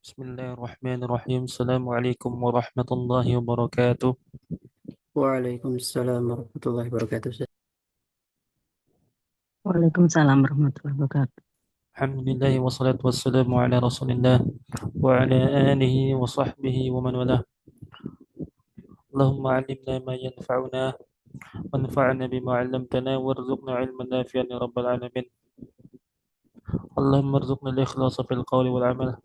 Bismillahirrahmanirrahim. Assalamualaikum warahmatullahi wabarakatuh. Waalaikumsalam warahmatullahi wabarakatuh, Ustaz. Waalaikumsalam warahmatullahi wabarakatuh. Alhamdulillahi wassalatu wassalamu ala rasulillah wa ala alihi wa sahbihi wa man walah. Allahumma alimna ma yanfa'una wanfa'na bima 'allamtana warzuqna ilman nafi'an ya rabbal alamin. Allahumma arzuqna al-ikhlasa fil qawli wal 'amal.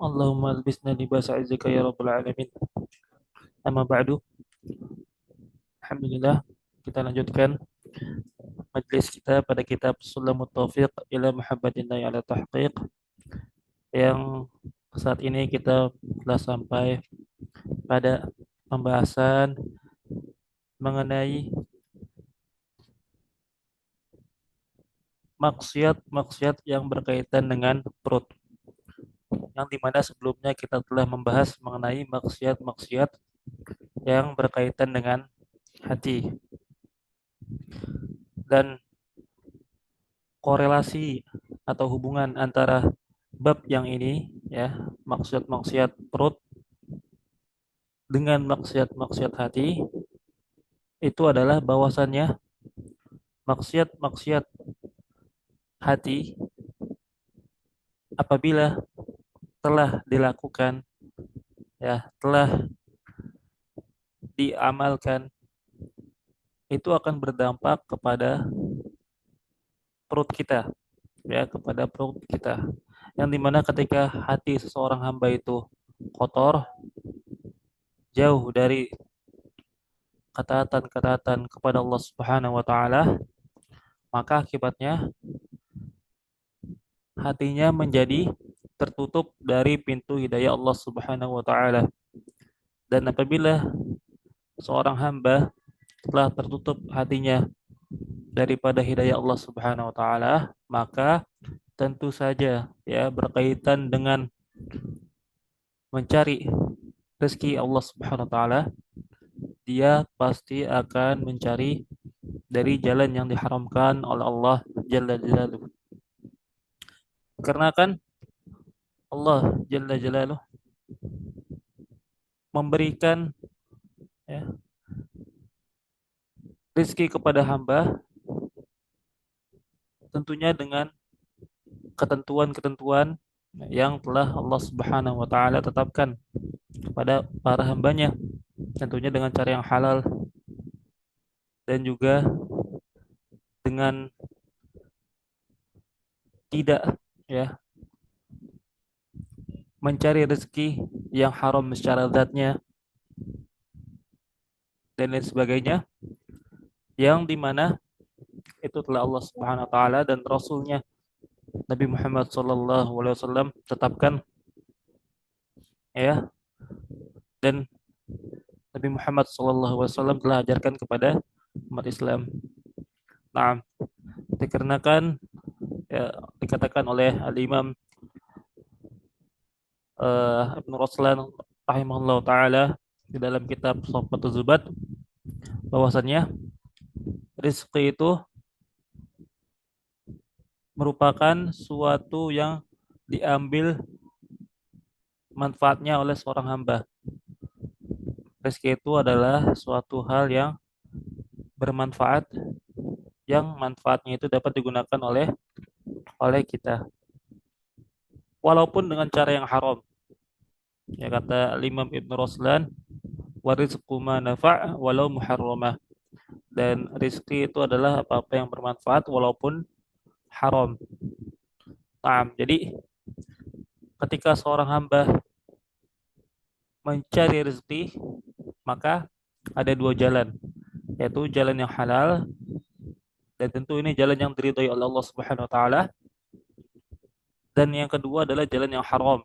Allahumma albisna libasa 'izzika ya rabbal alamin. Amma ba'du. Alhamdulillah, kita lanjutkan majlis kita pada kitab Sulamut Taufiq ila Muhammadillahi ala Tahqiq, yang saat ini kita telah sampai pada pembahasan mengenai maksiat-maksiat yang berkaitan dengan perut, yang dimana sebelumnya kita telah membahas mengenai maksiat-maksiat yang berkaitan dengan hati, dan korelasi atau hubungan antara bab yang ini, ya, maksiat-maksiat perut dengan maksiat-maksiat hati, itu adalah bahwasannya maksiat-maksiat hati apabila telah dilakukan, ya, telah diamalkan, itu akan berdampak kepada perut kita, ya, kepada perut kita, yang dimana ketika hati seseorang hamba itu kotor, jauh dari ketaatan-ketaatan kepada Allah Subhanahu wa taala, maka akibatnya hatinya menjadi tertutup dari pintu hidayah Allah Subhanahu wa taala. Dan apabila seorang hamba telah tertutup hatinya daripada hidayah Allah Subhanahu wa taala, maka tentu saja, ya, berkaitan dengan mencari rezeki Allah Subhanahu wa taala, dia pasti akan mencari dari jalan yang diharamkan oleh Allah Jalla Jalaluhu. Karena kan Allah Jalla Jalaluhu memberikan, ya, rezeki kepada hamba tentunya dengan ketentuan-ketentuan yang telah Allah Subhanahu wa taala tetapkan kepada para hambanya, tentunya dengan cara yang halal dan juga dengan tidak, ya, mencari rezeki yang haram secara zatnya dan lain sebagainya, yang dimana itu telah Allah Subhanahu wa taala dan Rasulnya Nabi Muhammad sallallahu alaihi wasallam tetapkan, ya, dan Nabi Muhammad sallallahu alaihi wasallam telah ajarkan kepada umat Islam. Nah, dikarenakan, ya, dikatakan oleh Al-Imam Ibnu Raslan rahimahullah taala di dalam kitab Shaffatul Zubat, bahwasannya rezeki itu merupakan suatu yang diambil manfaatnya oleh seorang hamba. Rezeki itu adalah suatu hal yang bermanfaat, yang manfaatnya itu dapat digunakan oleh kita, walaupun dengan cara yang haram. Ya, kata Imam Ibn Raslan, wa rizqu ma nafa' walau muharramah. Dan rezeki itu adalah apa-apa yang bermanfaat walaupun haram. Nah, jadi ketika seorang hamba mencari rezeki, maka ada dua jalan, yaitu jalan yang halal, dan tentu ini jalan yang diridhai oleh Allah Subhanahu wa taala, dan yang kedua adalah jalan yang haram,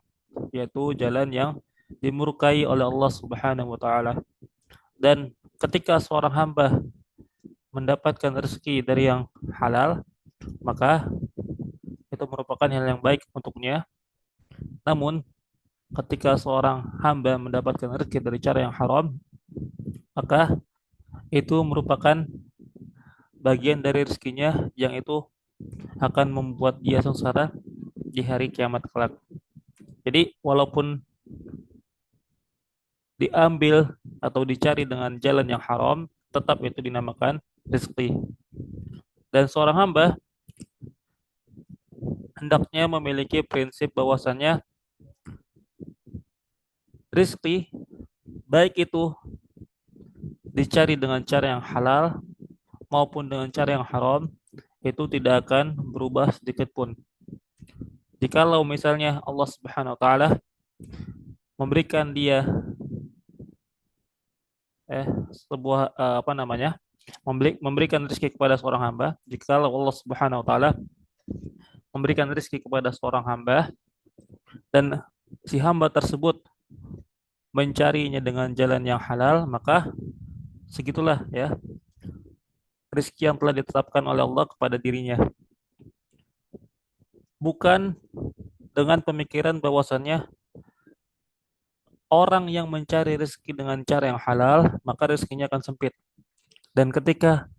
yaitu jalan yang dimurkai oleh Allah Subhanahu wa taala. Dan ketika seorang hamba mendapatkan rezeki dari yang halal, maka itu merupakan hal yang baik untuknya. Namun ketika seorang hamba mendapatkan rezeki dari cara yang haram, maka itu merupakan bagian dari rezekinya yang itu akan membuat dia sengsara di hari kiamat kelak. Jadi walaupun diambil atau dicari dengan jalan yang haram, tetap itu dinamakan rezeki. Dan seorang hamba hendaknya memiliki prinsip bahwasannya rezeki baik itu dicari dengan cara yang halal maupun dengan cara yang haram itu tidak akan berubah sedikit pun. Jikalau misalnya Allah Subhanahu wa taala memberikan dia sebuah apa namanya? Memberikan rezeki kepada seorang hamba, jikalau Allah Subhanahu wa taala memberikan rezeki kepada seorang hamba dan si hamba tersebut mencarinya dengan jalan yang halal, maka segitulah ya rezeki yang telah ditetapkan oleh Allah kepada dirinya. Bukan dengan pemikiran bahwasannya orang yang mencari rezeki dengan cara yang halal, maka rezekinya akan sempit. Dan ketika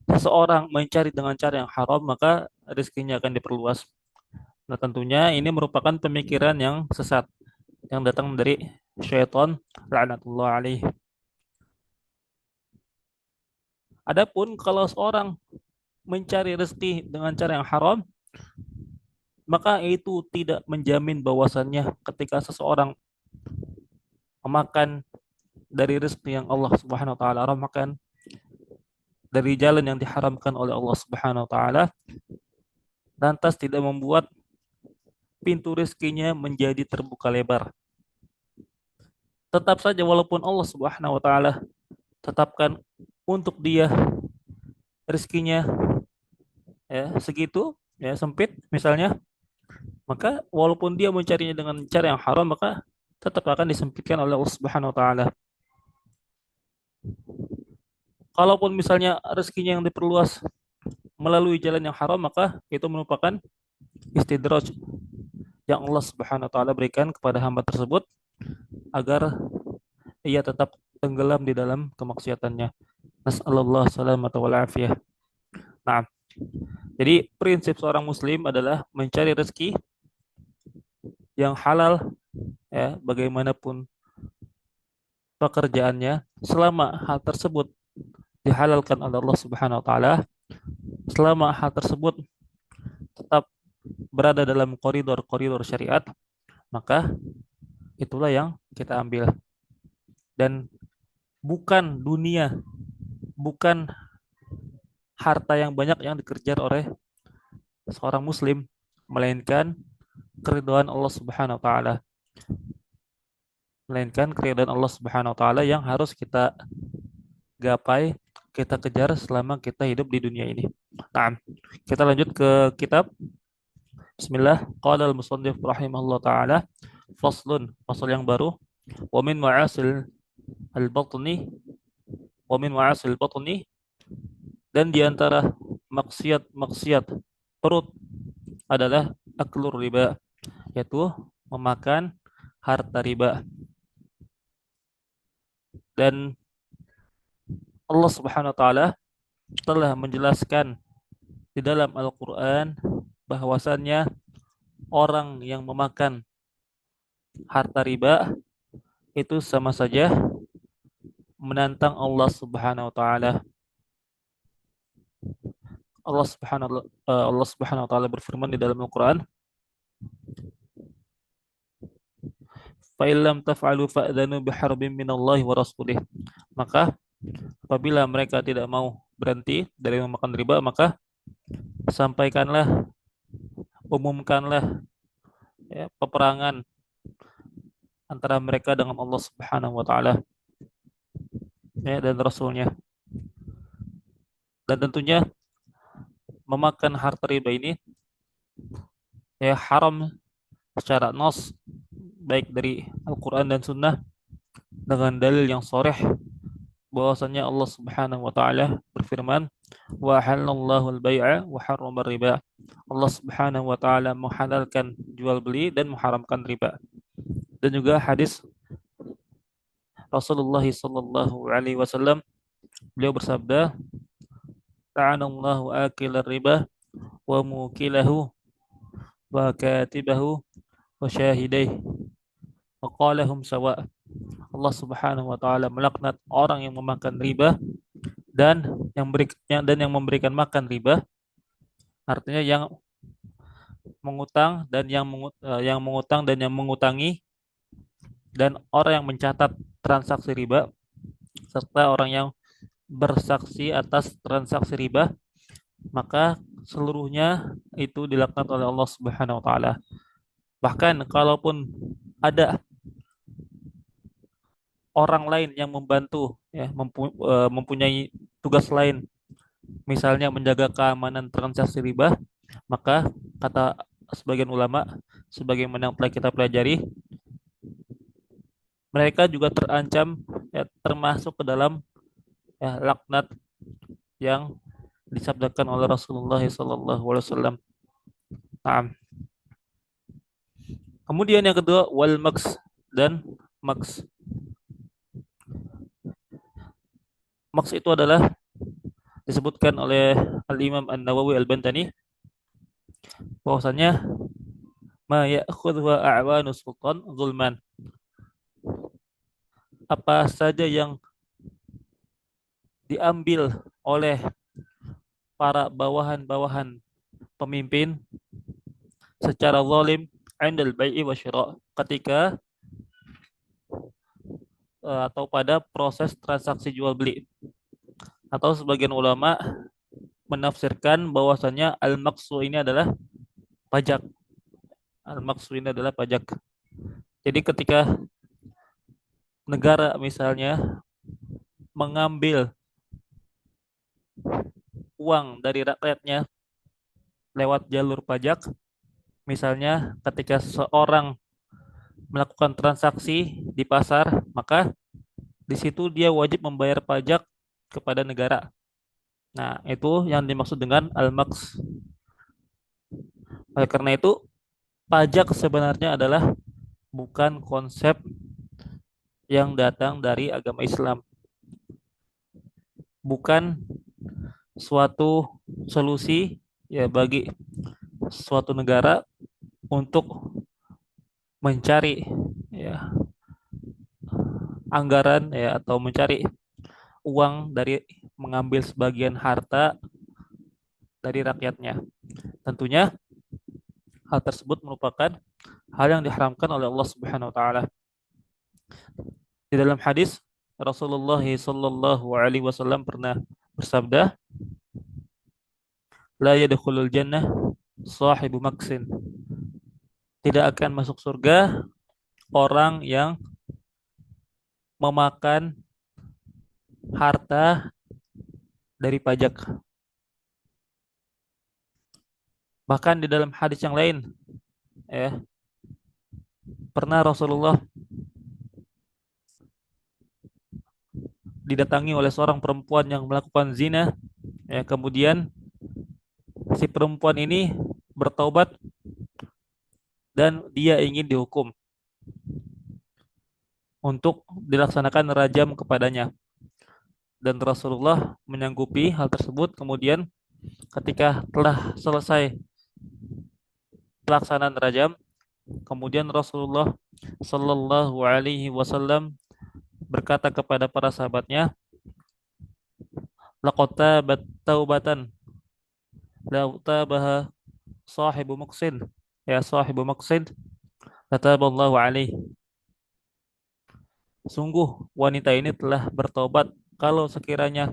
seseorang mencari dengan cara yang haram, maka rezekinya akan diperluas. Nah, tentunya ini merupakan pemikiran yang sesat yang datang dari syaitan laknatullah alaih. Adapun kalau seorang mencari rezeki dengan cara yang haram, maka itu tidak menjamin bahwasannya ketika seseorang memakan dari rezeki yang Allah Subhanahu wa taala haramkan, dari jalan yang diharamkan oleh Allah Subhanahu wa taala, lantas tidak membuat pintu rezekinya menjadi terbuka lebar. Tetap saja walaupun Allah Subhanahu wa taala tetapkan untuk dia rezekinya ya segitu ya sempit misalnya, maka walaupun dia mencarinya dengan cara yang haram, maka tetap akan disempitkan oleh Allah Subhanahu wa taala. Kalaupun misalnya rezekinya yang diperluas melalui jalan yang haram, maka itu merupakan istidraj yang Allah Subhanahu wa taala berikan kepada hamba tersebut agar ia tetap tenggelam di dalam kemaksiatannya. Nasallallahu salamata wal afiyah. Nah, jadi prinsip seorang muslim adalah mencari rezeki yang halal ya, bagaimanapun pekerjaannya, selama hal tersebut dihalalkan oleh Allah Subhanahu wa taala, selama hal tersebut tetap berada dalam koridor-koridor syariat, maka itulah yang kita ambil. Dan bukan dunia, bukan harta yang banyak yang dikejar oleh seorang muslim, melainkan keridhaan Allah Subhanahu wa taala. Melainkan keridhaan Allah Subhanahu wa taala yang harus kita gapai, kita kejar selama kita hidup di dunia ini. Nah, kita lanjut ke kitab. Bismillah. Qala al-musannif rahimahullah taala, faslun, fasal yang baru. Wa min ma'asil al-batni, wa min ma'asil al-batni, dan di antara maksiat-maksiat perut adalah aklur riba, yaitu memakan harta riba. Dan Allah Subhanahu wa taala telah menjelaskan di dalam Al-Qur'an bahwasannya orang yang memakan harta riba itu sama saja menantang Allah Subhanahu wa taala. Allah Subhanahu wa taala berfirman di dalam Al-Qur'an, "Fa illam taf'alu fa'dhanu biharbin minallahi wa rasulih." Maka apabila mereka tidak mau berhenti dari memakan riba, maka sampaikanlah, umumkanlah ya, peperangan antara mereka dengan Allah Subhanahu wa taala ya, dan Rasulnya. Dan tentunya memakan harta riba ini ya haram secara nas, baik dari Al-Quran dan Sunnah, dengan dalil yang sharih bahwasanya Allah Subhanahu wa taala berfirman, wa halallahu al-bai'a wa harrama riba. Allah Subhanahu wa taala menghalalkan jual beli dan mengharamkan riba. Dan juga hadis Rasulullah sallallahu alaihi wasallam, beliau bersabda, ta'anallahu akilar riba wa mukilahu wa katibahu wa syahidaihi wa qalahum sawa. Allah Subhanahu wa taala melaknat orang yang memakan riba dan yang memberikan makan riba, artinya yang mengutang dan yang mengutang dan yang mengutangi, dan orang yang mencatat transaksi riba, serta orang yang bersaksi atas transaksi riba, maka seluruhnya itu dilaknat oleh Allah Subhanahu wa taala. Bahkan kalaupun ada orang lain yang membantu, ya, mempunyai tugas lain, misalnya menjaga keamanan transaksi riba, maka kata sebagian ulama, sebagaimana yang telah kita pelajari, mereka juga terancam, ya, termasuk ke dalam, ya, laknat yang disabdakan oleh Rasulullah SAW. Nah, kemudian yang kedua, wal maks, dan maks. Maks itu adalah disebutkan oleh Al-Imam An-Nawawi Al-Bantani bahwasanya ma ya'khudhu a'wanu sultan zulman, apa saja yang diambil oleh para bawahan-bawahan pemimpin secara zalim indal bai'i wa syira, ketika atau pada proses transaksi jual beli. Atau sebagian ulama menafsirkan bahwasanya al-maqsu ini adalah pajak. Al-maqsu ini adalah pajak. Jadi ketika negara misalnya mengambil uang dari rakyatnya lewat jalur pajak, misalnya ketika seseorang melakukan transaksi di pasar, maka di situ dia wajib membayar pajak kepada negara. Nah, itu yang dimaksud dengan al-maks. Oleh karena itu, pajak sebenarnya adalah bukan konsep yang datang dari agama Islam, bukan suatu solusi, ya, bagi suatu negara untuk mencari, ya, anggaran, ya, atau mencari uang dari mengambil sebagian harta dari rakyatnya. Tentunya hal tersebut merupakan hal yang diharamkan oleh Allah Subhanahu wa taala. Di dalam hadis, Rasulullah sallallahu alaihi wasallam pernah bersabda, la yadkhulul jannah sahibu maksin. Tidak akan masuk surga orang yang memakan harta dari pajak. Bahkan di dalam hadis yang lain, ya, pernah Rasulullah didatangi oleh seorang perempuan yang melakukan zina, ya, kemudian si perempuan ini bertaubat dan dia ingin dihukum untuk dilaksanakan rajam kepadanya. Dan Rasulullah menyanggupi hal tersebut. Kemudian ketika telah selesai pelaksanaan rajam, kemudian Rasulullah Sallallahu Alaihi Wasallam berkata kepada para sahabatnya, laqad tabat taubatan la tabaha sahibu maqsin, ya sahibu maqsin lataballahu alaihi. Sungguh wanita ini telah bertobat kalau sekiranya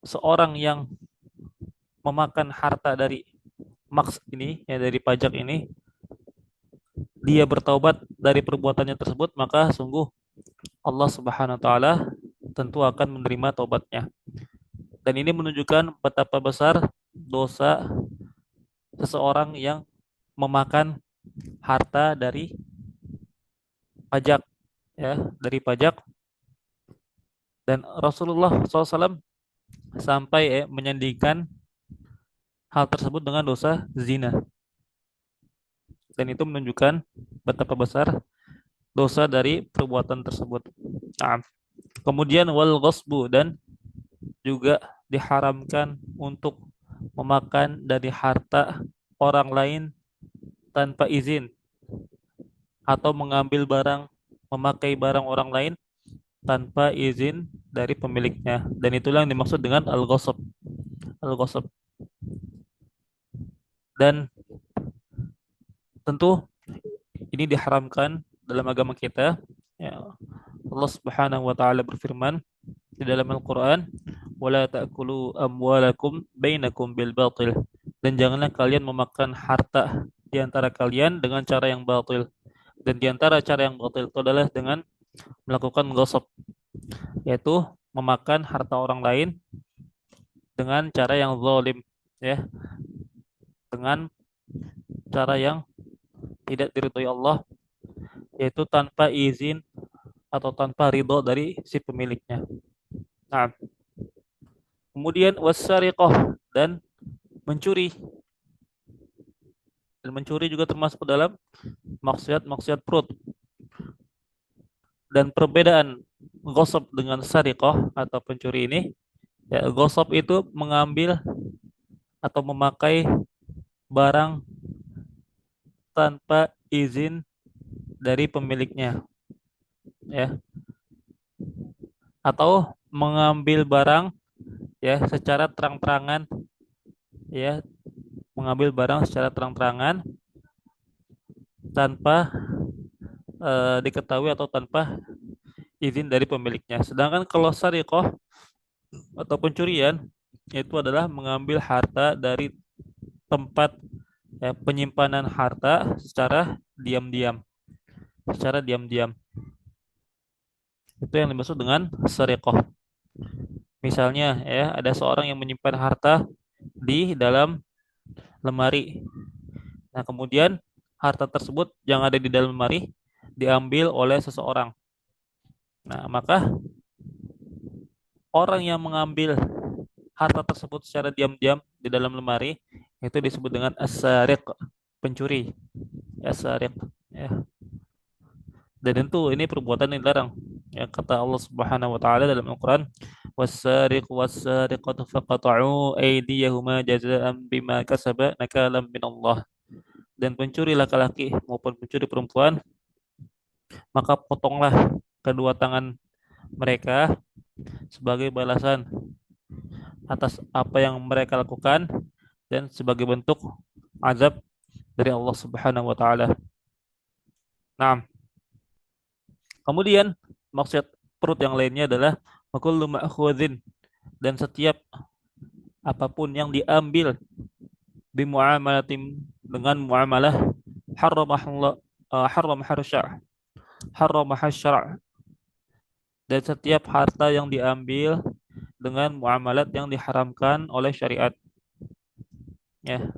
seorang yang memakan harta dari maks ini, ya, dari pajak ini, dia bertaubat dari perbuatannya tersebut, maka sungguh Allah Subhanahu wa taala tentu akan menerima taubatnya. Dan ini menunjukkan betapa besar dosa seseorang yang memakan harta dari pajak, ya, dari pajak. Dan Rasulullah SAW sampai, menyandingkan hal tersebut dengan dosa zina. Dan itu menunjukkan betapa besar dosa dari perbuatan tersebut. Nah, kemudian wal ghasbu, dan juga diharamkan untuk memakan dari harta orang lain tanpa izin atau mengambil barang, memakai barang orang lain tanpa izin dari pemiliknya. Dan itulah yang dimaksud dengan al-ghasab. Al-ghasab. Dan tentu ini diharamkan dalam agama kita. Ya, Allah Subhanahu wa taala berfirman di dalam Al-Qur'an, "Wala ta'kulu amwalakum bainakum bil batil." Dan janganlah kalian memakan harta di antara kalian dengan cara yang batil. Dan di antara cara yang batil itu adalah dengan melakukan ghasab, yaitu memakan harta orang lain dengan cara yang zalim, ya, dengan cara yang tidak diridhoi Allah, yaitu tanpa izin atau tanpa ridho dari si pemiliknya. Nah, kemudian wasariqah, dan mencuri. Dan mencuri juga termasuk dalam maksiat-maksiat perut. Dan perbedaan ghasab dengan sariqah atau pencuri ini, ya, ghasab itu mengambil atau memakai barang tanpa izin dari pemiliknya, ya, atau mengambil barang, ya, secara terang-terangan, ya, mengambil barang secara terang-terangan tanpa diketahui atau tanpa izin dari pemiliknya. Sedangkan kalau sariqah atau pencurian itu adalah mengambil harta dari tempat, ya, penyimpanan harta secara diam-diam, secara diam-diam. Itu yang dimaksud dengan sariqah. Misalnya, ya, ada seorang yang menyimpan harta di dalam lemari. Nah, kemudian harta tersebut yang ada di dalam lemari diambil oleh seseorang. Nah, maka orang yang mengambil harta tersebut secara diam-diam di dalam lemari itu disebut dengan as-sariq, pencuri. As-sariq, ya. Dan tentu ini perbuatan yang dilarang. Ya, kata Allah Subhanahu wa taala dalam Al-Qur'an, "Was-sariq was-sariqatu faqata'u aydiyahuma jazaa'an bima kasaba nakalam minallah." Dan pencuri laki-laki maupun pencuri perempuan, maka potonglah kedua tangan mereka sebagai balasan atas apa yang mereka lakukan dan sebagai bentuk azab dari Allah Subhanahu wa taala. Nah, kemudian maksud perut yang lainnya adalah makullu ma'khudhin, dan setiap apapun yang diambil bimuamalatin, dengan muamalah harramah Allah, harramah syar'a, harramah syar'a, dan setiap harta yang diambil dengan muamalat yang diharamkan oleh syariat, ya.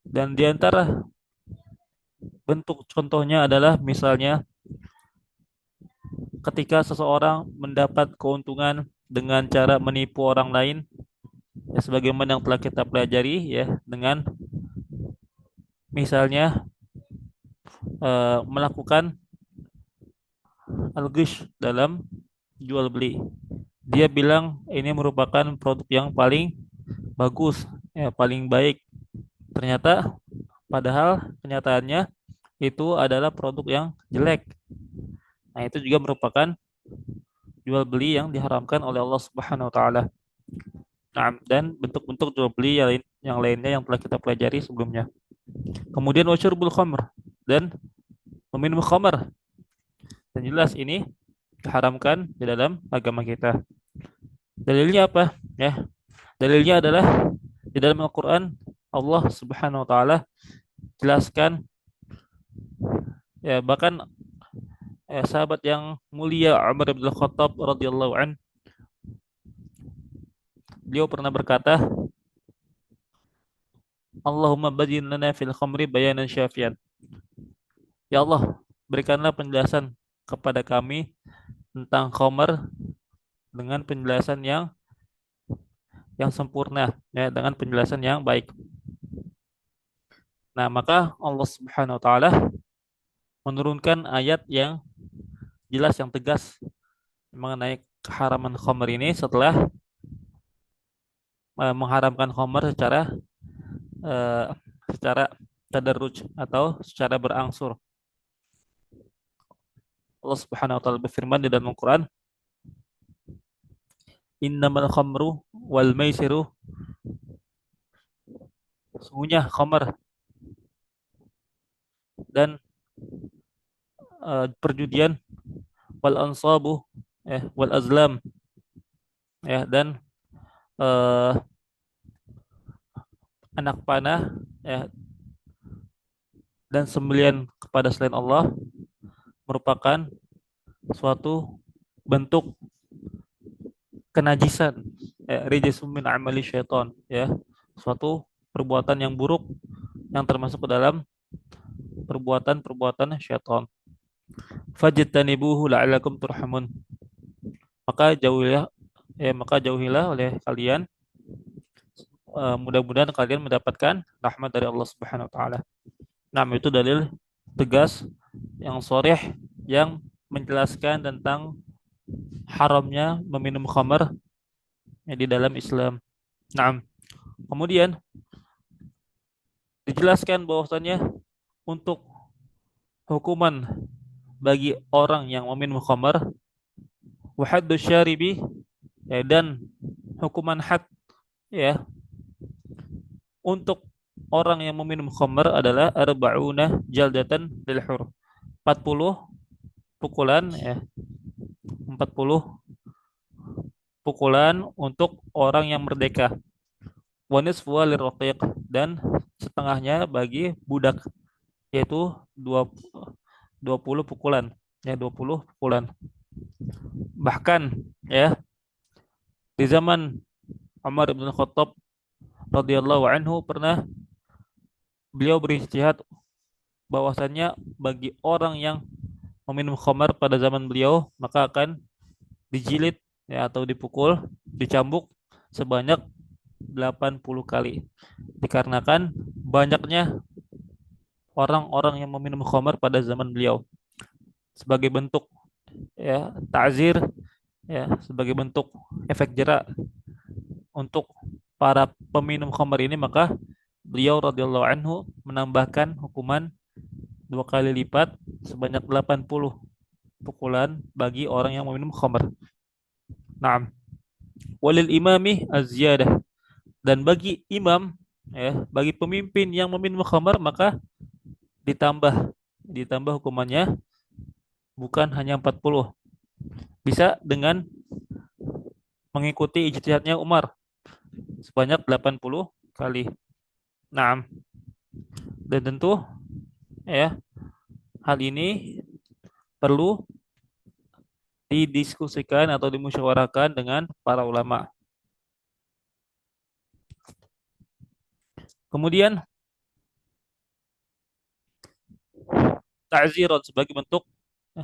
Dan di antara bentuk contohnya adalah misalnya ketika seseorang mendapat keuntungan dengan cara menipu orang lain, ya, sebagaimana yang telah kita pelajari, ya, dengan misalnya melakukan al-ghish dalam jual beli. Dia bilang ini merupakan produk yang paling bagus, ya, paling baik. Ternyata padahal kenyataannya itu adalah produk yang jelek. Nah, itu juga merupakan jual beli yang diharamkan oleh Allah Subhanahu wa taala. Nah, dan bentuk-bentuk jual beli yang lainnya yang telah kita pelajari sebelumnya. Kemudian wasyurbul khamr, dan meminum khamr. Dan jelas ini diharamkan di dalam agama kita. Dalilnya apa? Ya, dalilnya adalah di dalam Al-Qur'an Allah Subhanahu wa taala jelaskan, ya, bahkan, sahabat yang mulia Umar bin Khattab radhiyallahu an, beliau pernah berkata, Allahumma bayyin lana fil khamri bayanan syafian. Ya Allah, berikanlah penjelasan kepada kami tentang khamr dengan penjelasan yang sempurna, ya, dengan penjelasan yang baik. Nah, maka Allah Subhanahu wa taala menurunkan ayat yang jelas, yang tegas mengenai keharaman khamr ini setelah mengharamkan khamr secara eh, secara tadarruj atau secara berangsur. Allah Subhanahu wa taala berfirman di dalam Al-Qur'an, "Innamal khamru wal maisiru", sesungguhnya khamar dan perjudian, wal ansabu, wal azlam, dan eh, anak panah, dan sembelian kepada selain Allah merupakan suatu bentuk kenajisan, rijsum min amali syaitan, suatu perbuatan yang buruk yang termasuk ke dalam perbuatan-perbuatan syaitan. Fajtanibuhu la'allakum turhamun. Maka jauhilah maka jauhilah oleh kalian, mudah-mudahan kalian mendapatkan rahmat dari Allah Subhanahu wa taala. Nah, itu dalil tegas yang sharih yang menjelaskan tentang haramnya meminum khamar di dalam Islam. Nah, kemudian dijelaskan bahwasannya untuk hukuman bagi orang yang meminum khamar, wa haddu syaribi, dan hukuman had, ya untuk orang yang meminum khamar adalah arba'una jaldatan lil hur. 40 pukulan, 40 pukulan untuk orang yang merdeka. Wa nisfu lirraqiq, dan setengahnya bagi budak, yaitu 20 pukulan, 20 pukulan. Bahkan di zaman Umar bin Khattab radhiyallahu anhu pernah beliau berijtihad bahwasannya bagi orang yang meminum khamar pada zaman beliau maka akan dijilid, atau dipukul, dicambuk sebanyak 80 kali, dikarenakan banyaknya orang-orang yang meminum khamar pada zaman beliau. Sebagai bentuk ta'zir, sebagai bentuk efek jerak untuk para peminum khamar ini, maka beliau radhiyallahu anhu menambahkan hukuman 2 kali lipat sebanyak 80 pukulan bagi orang yang meminum khamar. Naam. Walil imami az-ziyadah, dan bagi imam, bagi pemimpin yang meminum khamar maka ditambah ditambah hukumannya, bukan hanya 40. Bisa dengan mengikuti ijtihadnya Umar sebanyak 80 kali. Naam. Dan tentu hal ini perlu didiskusikan atau dimusyawarahkan dengan para ulama. Kemudian ta'ziran sebagai bentuk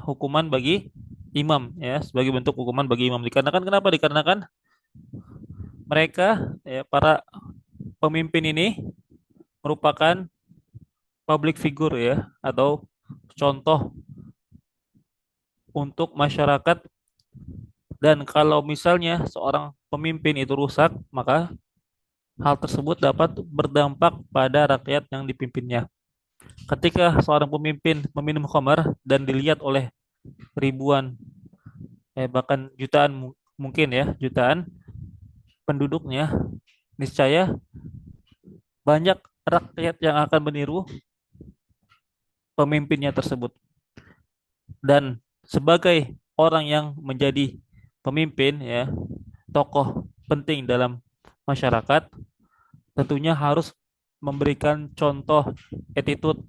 hukuman bagi imam, sebagai bentuk hukuman bagi imam. Dikarenakan kenapa? Dikarenakan mereka, para pemimpin ini merupakan public figure, atau contoh untuk masyarakat, dan kalau misalnya seorang pemimpin itu rusak maka hal tersebut dapat berdampak pada rakyat yang dipimpinnya. Ketika seorang pemimpin meminum khamar dan dilihat oleh ribuan, bahkan jutaan, mungkin jutaan penduduknya, niscaya banyak rakyat yang akan meniru pemimpinnya tersebut. Dan sebagai orang yang menjadi pemimpin, tokoh penting dalam masyarakat, tentunya harus memberikan contoh attitude,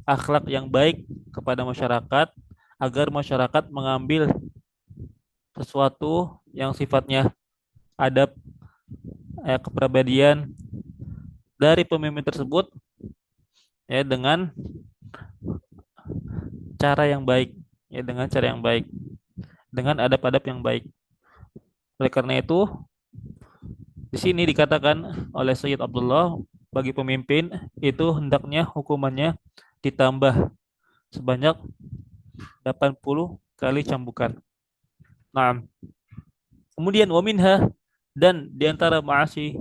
akhlak yang baik kepada masyarakat, agar masyarakat mengambil sesuatu yang sifatnya adab, kepribadian dari pemimpin tersebut, dengan cara yang baik, dengan cara yang baik, dengan adab-adab yang baik. Oleh karena itu, di sini dikatakan oleh Sayyid Abdullah, bagi pemimpin itu hendaknya hukumannya ditambah sebanyak 80 kali cambukan. Nah, kemudian waminha, dan diantara ma'asi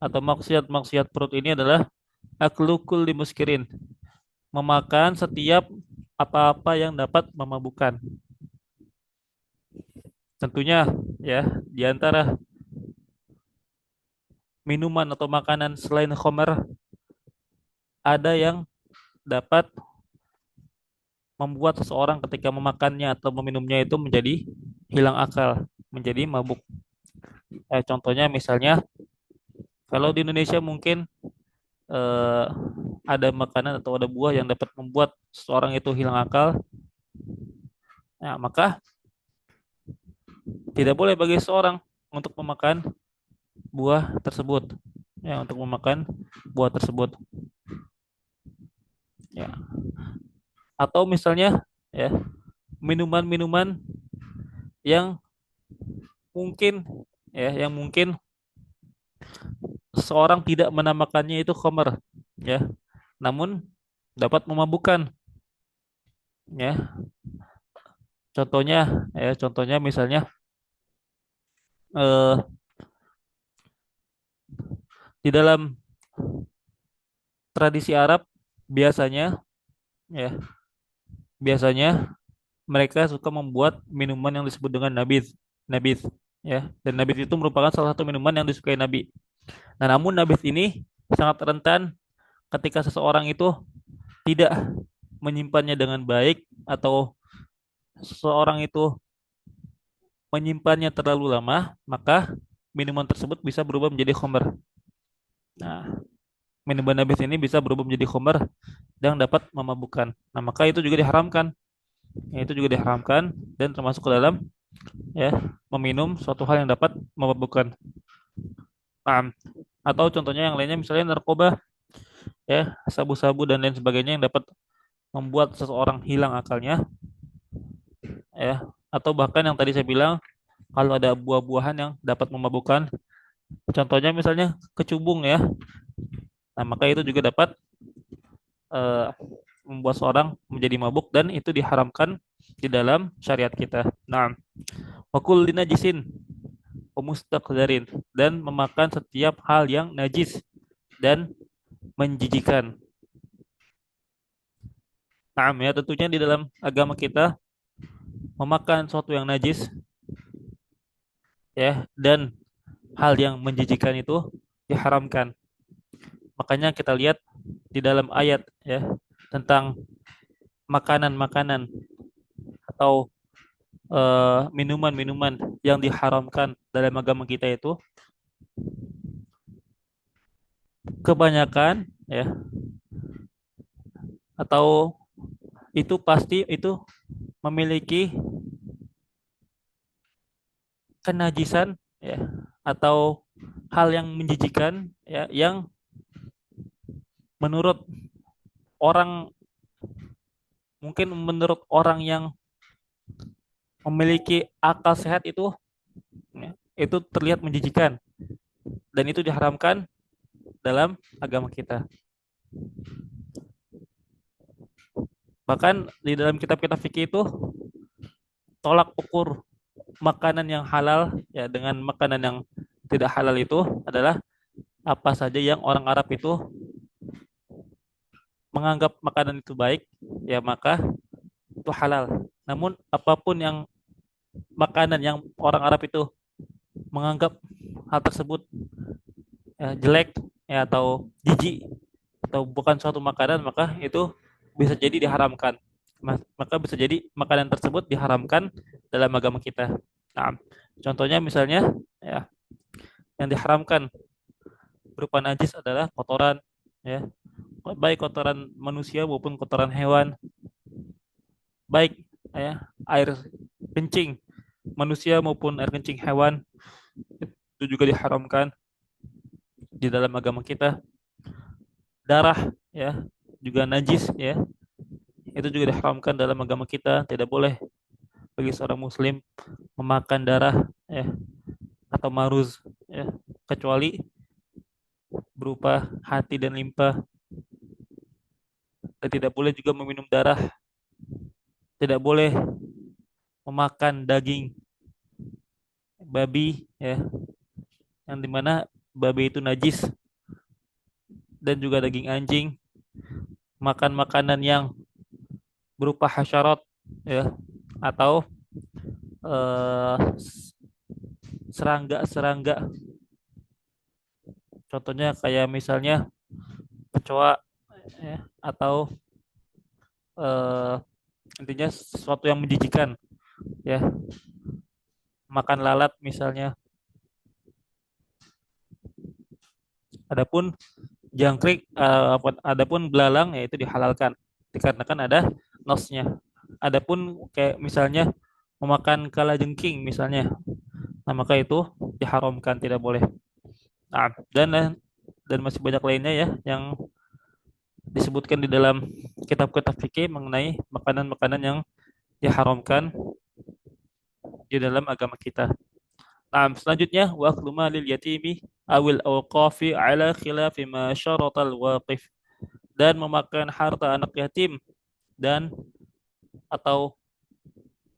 atau maksiat-maksiat perut ini adalah aklukul limuskirin, memakan setiap apa-apa yang dapat memabukkan. Tentunya ya, di antara minuman atau makanan selain khamar ada yang dapat membuat seseorang ketika memakannya atau meminumnya itu menjadi hilang akal, menjadi mabuk. Contohnya misalnya kalau di Indonesia mungkin eh, ada makanan atau ada buah yang dapat membuat seseorang itu hilang akal, nah, maka tidak boleh bagi seseorang untuk memakan buah tersebut. Ya, untuk memakan buah tersebut. Ya. Atau misalnya ya, minuman-minuman yang mungkin yang mungkin seorang tidak menamakannya itu khamar, ya, namun dapat memabukkan, ya. Contohnya contohnya misalnya eh, di dalam tradisi Arab biasanya ya biasanya mereka suka membuat minuman yang disebut dengan nabith, nabith, ya, dan nabith itu merupakan salah satu minuman yang disukai Nabi. Nah, namun nabith ini sangat rentan ketika seseorang itu tidak menyimpannya dengan baik atau seseorang itu menyimpannya terlalu lama, maka minuman tersebut bisa berubah menjadi khamar. Nah, minuman nabis ini bisa berubah menjadi khamar dan dapat memabukkan. Nah, maka itu juga diharamkan. Ya, itu juga diharamkan dan termasuk ke dalam ya meminum suatu hal yang dapat memabukkan. Nah, atau contohnya yang lainnya misalnya narkoba, ya, sabu-sabu dan lain sebagainya yang dapat membuat seseorang hilang akalnya, ya. Atau bahkan yang tadi saya bilang kalau ada buah-buahan yang dapat memabukkan, contohnya misalnya kecubung ya. Nah, maka itu juga dapat eh, membuat seorang menjadi mabuk dan itu diharamkan di dalam syariat kita. Nah, wakul dinajisin pemustakdarin dan memakan setiap hal yang najis dan menjijikan. Nah, ya tentunya di dalam agama kita memakan sesuatu yang najis ya dan hal yang menjijikan itu diharamkan. Makanya kita lihat di dalam ayat ya tentang makanan-makanan atau minuman-minuman yang diharamkan dalam agama kita itu kebanyakan ya atau itu pasti itu memiliki kenajisan ya atau hal yang menjijikan ya yang menurut orang mungkin menurut orang yang memiliki akal sehat itu ya, itu terlihat menjijikan dan itu diharamkan dalam agama kita. Bahkan di dalam kitab-kitab fikih itu tolak ukur makanan yang halal ya dengan makanan yang tidak halal itu adalah apa saja yang orang Arab itu menganggap makanan itu baik ya maka itu halal. Namun apapun yang makanan yang orang Arab itu menganggap hal tersebut jelek ya atau jijik atau bukan suatu makanan maka itu bisa jadi diharamkan. Maka bisa jadi makanan tersebut diharamkan dalam agama kita. Nah, contohnya misalnya ya yang diharamkan berupa najis adalah kotoran ya, baik kotoran manusia maupun kotoran hewan, baik ya air kencing manusia maupun air kencing hewan itu juga diharamkan di dalam agama kita. Darah ya juga najis ya, itu juga diharamkan dalam agama kita. Tidak boleh bagi seorang muslim memakan darah ya atau maruz ya kecuali berupa hati dan limpa. Dan tidak boleh juga meminum darah, tidak boleh memakan daging babi ya yang dimana babi itu najis dan juga daging anjing, makan makanan yang berupa hasyarat ya atau eh, serangga-serangga. Contohnya kayak misalnya kecoa ya, atau eh, intinya sesuatu yang menjijikan ya, makan lalat misalnya. Adapun jangkrik, adapun belalang ya itu dihalalkan dikarenakan ada nosnya. Adapun kayak misalnya memakan kalajengking misalnya, nah maka itu diharamkan, tidak boleh. Nah, dan masih banyak lainnya ya yang disebutkan di dalam kitab-kitab fikih mengenai makanan-makanan yang diharamkan di dalam agama kita. Nah, selanjutnya wa aklu malil yatimi awil awqafi ala khilafi ma syaratal waqif, dan memakan harta anak yatim dan atau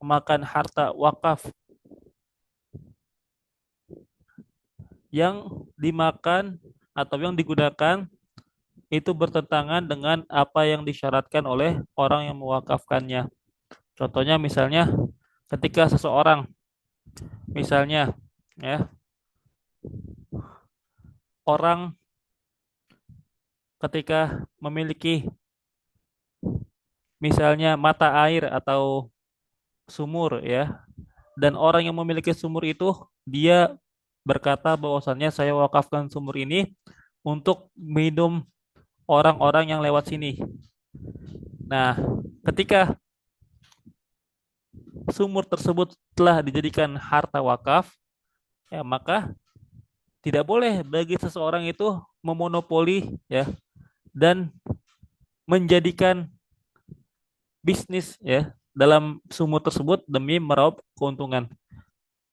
memakan harta wakaf yang dimakan atau yang digunakan itu bertentangan dengan apa yang disyaratkan oleh orang yang mewakafkannya. Contohnya misalnya ketika seseorang misalnya ya, orang ketika memiliki misalnya mata air atau sumur ya, dan orang yang memiliki sumur itu dia berkata bahwasannya saya wakafkan sumur ini untuk minum orang-orang yang lewat sini. Nah, ketika sumur tersebut telah dijadikan harta wakaf, ya maka tidak boleh bagi seseorang itu memonopoli ya dan menjadikan bisnis ya dalam sumur tersebut demi meraup keuntungan.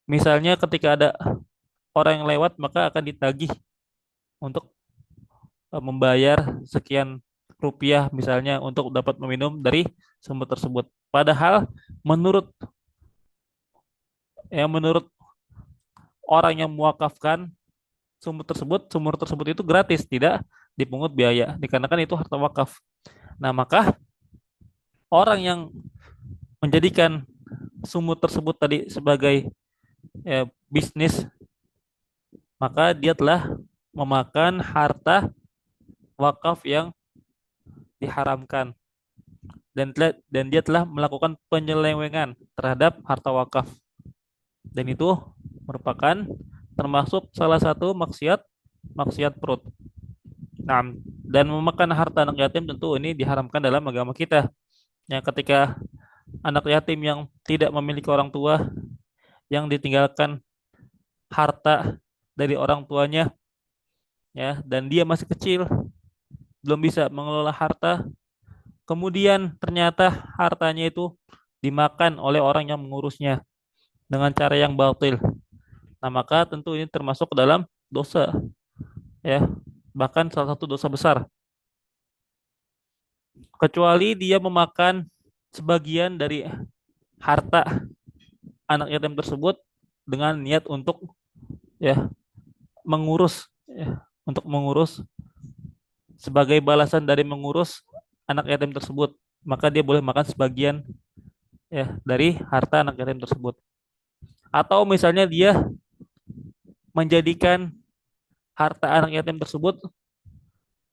Misalnya ketika ada orang yang lewat maka akan ditagih untuk membayar sekian rupiah misalnya untuk dapat meminum dari sumur tersebut. Padahal menurut menurut orang yang mewakafkan sumur tersebut itu gratis, tidak dipungut biaya, dikarenakan itu harta wakaf. Nah, maka orang yang menjadikan sumur tersebut tadi sebagai bisnis, maka dia telah memakan harta wakaf yang diharamkan, dan dia telah melakukan penyelewengan terhadap harta wakaf, dan itu merupakan termasuk salah satu maksiat maksiat perut. Nah, dan memakan harta anak yatim tentu ini diharamkan dalam agama kita. Ya, ketika anak yatim yang tidak memiliki orang tua, yang ditinggalkan harta dari orang tuanya, ya, dan dia masih kecil, belum bisa mengelola harta, kemudian ternyata hartanya itu dimakan oleh orang yang mengurusnya dengan cara yang batil. Nah, maka tentu ini termasuk ke dalam dosa, ya, bahkan salah satu dosa besar. Kecuali dia memakan sebagian dari harta anak yatim tersebut dengan niat untuk ya mengurus, untuk mengurus sebagai balasan dari mengurus anak yatim tersebut, maka dia boleh makan sebagian ya dari harta anak yatim tersebut. Atau misalnya dia menjadikan harta anak yatim tersebut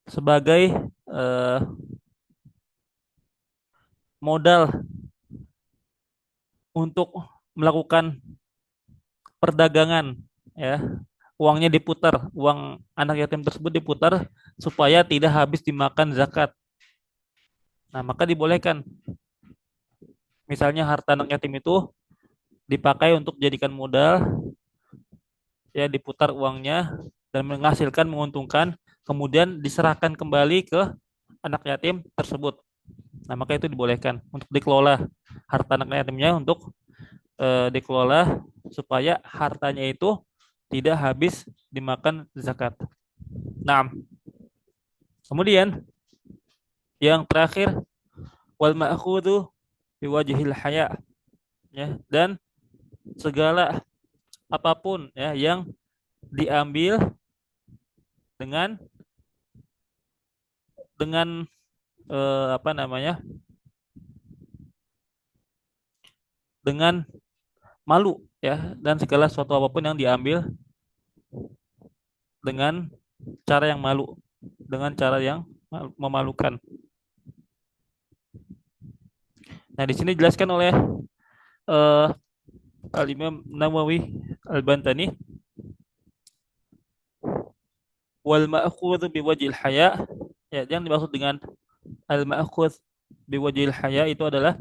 sebagai eh, modal untuk melakukan perdagangan ya, uangnya diputar, uang anak yatim tersebut diputar supaya tidak habis dimakan zakat. Nah, maka dibolehkan misalnya harta anak yatim itu dipakai untuk jadikan modal, ya diputar uangnya dan menghasilkan, menguntungkan, kemudian diserahkan kembali ke anak yatim tersebut. Nah, maka itu dibolehkan untuk dikelola harta anak yatimnya, untuk dikelola supaya hartanya itu tidak habis dimakan zakat. Nah, kemudian yang terakhir wal ma'khudhu biwajhil haya, ya, dan segala apapun ya yang diambil dengan dengan apa namanya? Dengan malu ya, dan segala sesuatu apapun yang diambil dengan cara yang malu, dengan cara yang memalukan. Nah, di sini dijelaskan oleh eh, Al-Imam Nawawi Al-Bantani, wal ma'khudhu biwajhil haya. Ya, yang dimaksud dengan al ma'khudh biwajhil haya itu adalah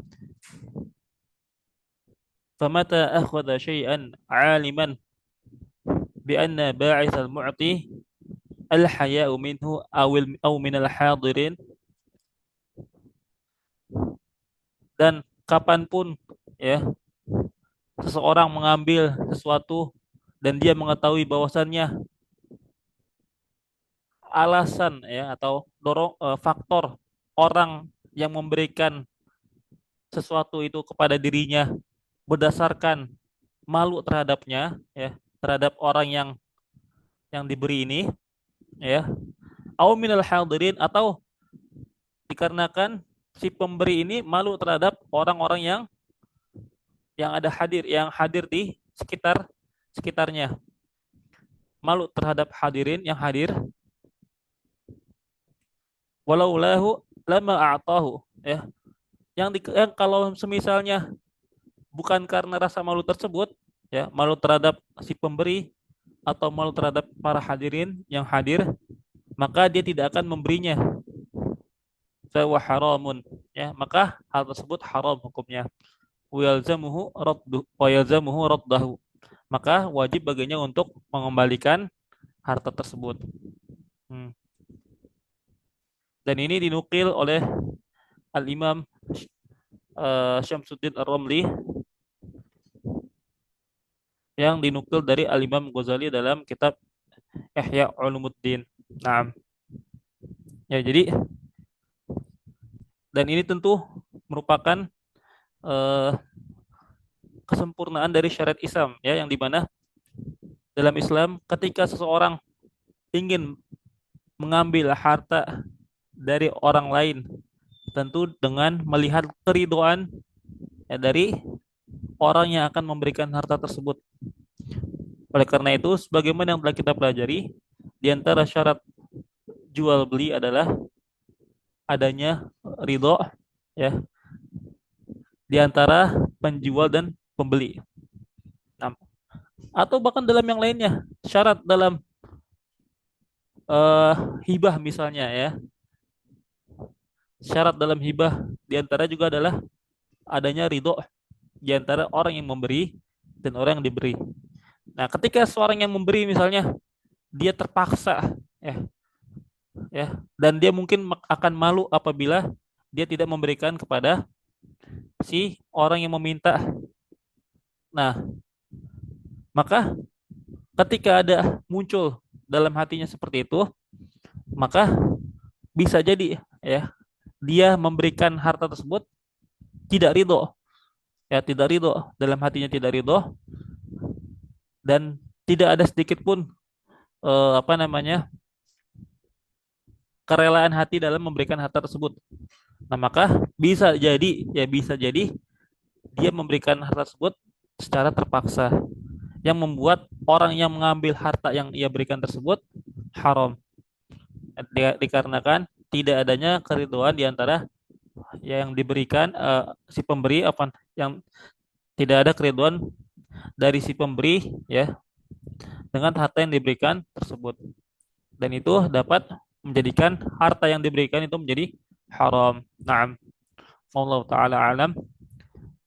famata akhadha syai'an 'aliman bi anna ba'its al-mu'ti al-haya'u minhu aw min al-hadirin. Dan kapanpun ya seseorang mengambil sesuatu dan dia mengetahui bahwasannya alasan ya atau faktor orang yang memberikan sesuatu itu kepada dirinya berdasarkan malu terhadapnya ya, terhadap orang yang diberi ini ya, au minal hadirin, atau dikarenakan si pemberi ini malu terhadap orang-orang yang ada hadir, yang hadir di sekitarnya, malu terhadap hadirin yang hadir, walau lahu lama a'tahu ya, yang kalau semisalnya bukan karena rasa malu tersebut ya, malu terhadap si pemberi atau malu terhadap para hadirin yang hadir, maka dia tidak akan memberinya. Fahuwa haramun ya, maka hal tersebut haram hukumnya. Wa yalzamuhu raddahu, maka wajib baginya untuk mengembalikan harta tersebut. Hmm. Dan ini dinukil oleh Al-Imam Syamsuddin Ar-Ramli, yang dinukil dari Al-Imam Ghazali dalam kitab Ihya Ulumuddin. Nah, ya jadi, dan ini tentu merupakan eh, kesempurnaan dari syariat Islam ya, yang dimana dalam Islam ketika seseorang ingin mengambil harta dari orang lain, tentu dengan melihat keridoan ya, dari orang yang akan memberikan harta tersebut. Oleh karena itu, sebagaimana yang telah kita pelajari, di antara syarat jual beli adalah adanya ridho ya, di antara penjual dan pembeli. Nah, atau bahkan dalam yang lainnya, syarat dalam eh, hibah misalnya ya, syarat dalam hibah di antara juga adalah adanya ridho di antara orang yang memberi dan orang yang diberi. Nah, ketika seorang yang memberi misalnya dia terpaksa ya, dan dia mungkin akan malu apabila dia tidak memberikan kepada si orang yang meminta. Nah, maka ketika ada muncul dalam hatinya seperti itu, maka bisa jadi ya dia memberikan harta tersebut tidak ridho ya, tidak ridho, dalam hatinya tidak ridho, dan tidak ada sedikit pun apa namanya kerelaan hati dalam memberikan harta tersebut. Nah, maka bisa jadi ya, bisa jadi dia memberikan harta tersebut secara terpaksa, yang membuat orang yang mengambil harta yang ia berikan tersebut haram. Dikarenakan tidak adanya keriduan di antara yang diberikan si pemberi, apa yang tidak ada keriduan dari si pemberi ya dengan harta yang diberikan tersebut, dan itu dapat menjadikan harta yang diberikan itu menjadi haram. Naam, Allah taala alam.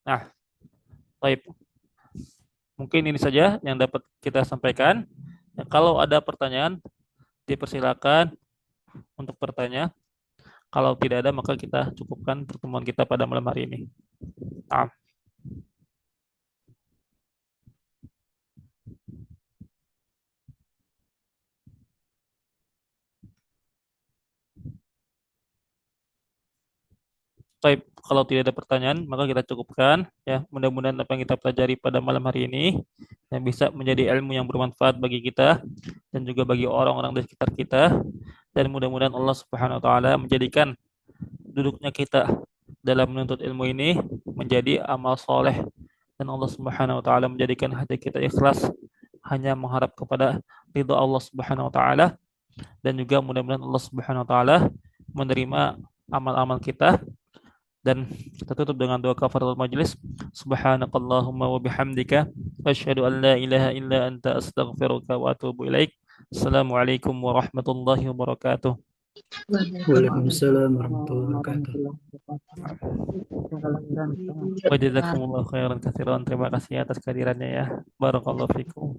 Nah, baik, mungkin ini saja yang dapat kita sampaikan. Ya, kalau ada pertanyaan dipersilakan untuk bertanya. Kalau tidak ada, maka kita cukupkan pertemuan kita pada malam hari ini. Naam. Baik, kalau tidak ada pertanyaan, maka kita cukupkan ya. Mudah-mudahan apa yang kita pelajari pada malam hari ini yang bisa menjadi ilmu yang bermanfaat bagi kita dan juga bagi orang-orang di sekitar kita. Dan mudah-mudahan Allah Subhanahu wa taala menjadikan duduknya kita dalam menuntut ilmu ini menjadi amal soleh, dan Allah Subhanahu wa taala menjadikan hati kita ikhlas hanya mengharap kepada ridha Allah Subhanahu wa taala, dan juga mudah-mudahan Allah Subhanahu wa taala menerima amal-amal kita. Dan kita tutup dengan doa kafaratul majelis. Subhanakallahumma wa bihamdika asyhadu an la ilaha illa anta astaghfiruka wa atubu ilaik. Assalamualaikum warahmatullahi wabarakatuh. Waalaikumsalam warahmatullahi wabarakatuh. Wa jazakumullahu khairan katsiran. Terima kasih atas kehadirannya ya. Barakallahu fikum.